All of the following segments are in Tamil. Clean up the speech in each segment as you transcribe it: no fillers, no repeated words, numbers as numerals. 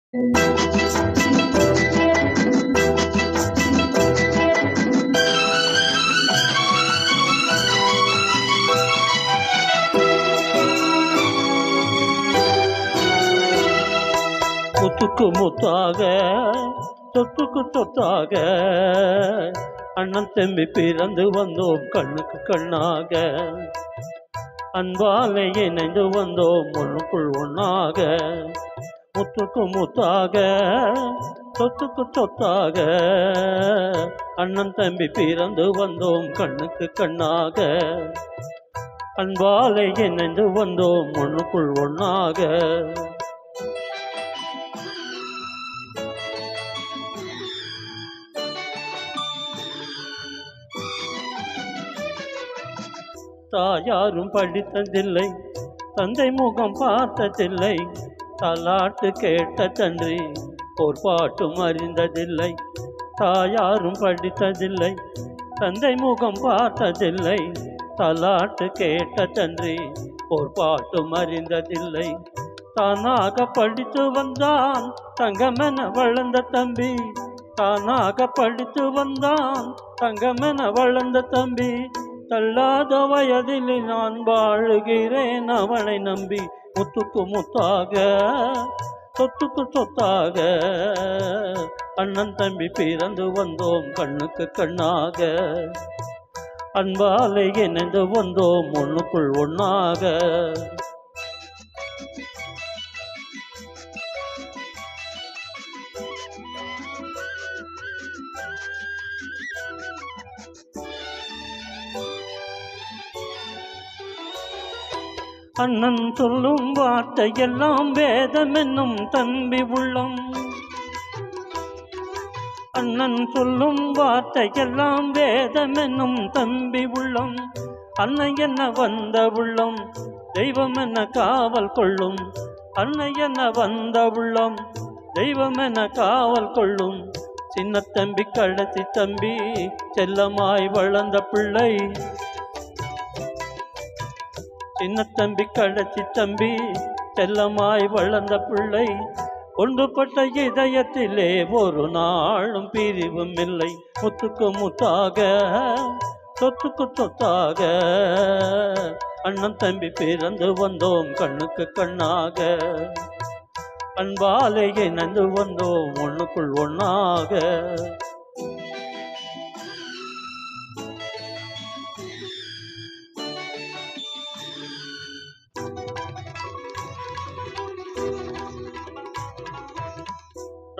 முத்துக்கு முத்தாக சொத்துக்கு சொத்தாக அண்ணன் தம்பி பிறந்து வந்தோம் கண்ணுக்கு கண்ணாக, அன்பாலே இணைந்து வந்தோம் ஒன்றுக்குள் ஒன்றாக. முத்துக்கு முத்தாக சொத்துக்கு சொத்தாக அண்ணன் தம்பி பிறந்து வந்தோம் கண்ணுக்கு கண்ணாக, அன்பாலே இணைந்து வந்தோம் ஒன்றுக்குள் ஒன்றாக. தாயாரும் படித்ததில்லை, தந்தை முகம் பார்த்ததில்லை, தாலாட்டு கேட்ட தன்றி ஒரு பாட்டும் அறிந்ததில்லை. தாயாரும் படித்ததில்லை, தந்தை முகம் பார்த்ததில்லை, தாலாட்டு கேட்ட தன்றி ஒரு பாட்டும் அறிந்ததில்லை. தானாக படித்து வந்தான் தங்கமென வளர்ந்த தம்பி, தானாக படித்து வந்தான் தங்கமென வளர்ந்த தம்பி. தள்ளாத வயதில் நான் வாழுகிறேன் அவனை நம்பி. முத்துக்கு முத்தாக சொத்துக்கு சொத்தாக அண்ணன் தம்பி பிறந்து வந்தோம் கண்ணுக்கு கண்ணாக, அன்பாலே இணைந்து வந்தோம் ஒன்றுக்குள் ஒன்றாக. அண்ணன் சொல்லும் வார்த்தையெல்லாம் வேதம் என்னும் தம்பி உள்ளம், அண்ணன் சொல்லும் வார்த்தையெல்லாம் வேதம் என்னும் தம்பி உள்ளம். அன்னை என்ன வந்த உள்ளம் தெய்வம் என்ன காவல் கொள்ளும், அன்னை என்ன வந்த உள்ளம் தெய்வம் என்ன காவல் கொள்ளும். சின்ன தம்பி கடைசி தம்பி செல்லமாய் வளர்ந்த பிள்ளை, சின்ன தம்பி கடைசி தம்பி செல்லமாய் வளர்ந்த பிள்ளை. ஒன்றுபட்ட இதயத்திலே ஒரு நாளும் பிரிவும் இல்லை. முத்துக்கு முத்தாக சொத்துக்கு சொத்தாக அண்ணன் தம்பி பிறந்து வந்தோம் கண்ணுக்கு கண்ணாக, அன்பாலே இணைந்து வந்தோம் ஒன்றுக்குள் ஒன்றாக.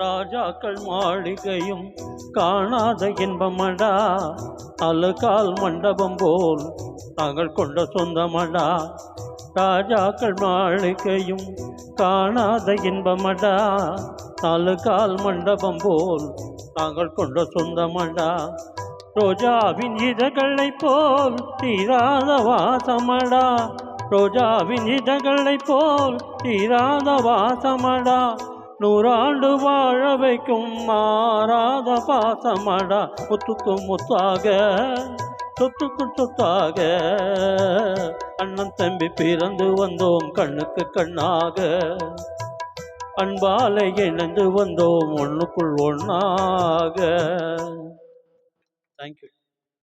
ராஜாக்கள் மாளிகையும் காணாத இன்பமடா, அழுகால் மண்டபம் போல் நாங்கள் கொண்ட சொந்தமடா. ராஜாக்கள் மாளிகையும் காணாத இன்பமடா, அழுகால் மண்டபம் போல் நாங்கள் கொண்ட சொந்தமடா. ரோஜாவின் இதழ்களை போல் தீராத வாசமடா, ரோஜாவின் இதழ்களை போல் தீராத வாசமடா. நூறாண்டு வாழ வைக்கும் மாறாத பாசமடா. முத்துக்கு முத்தாக சொத்துக்கு சொத்தாக அண்ணன் தம்பி பிறந்து வந்தோம் கண்ணுக்கு கண்ணாக, அன்பாலே இணைந்து வந்தோம் ஒன்றுக்குள் ஒன்றாக. தேங்க்யூ.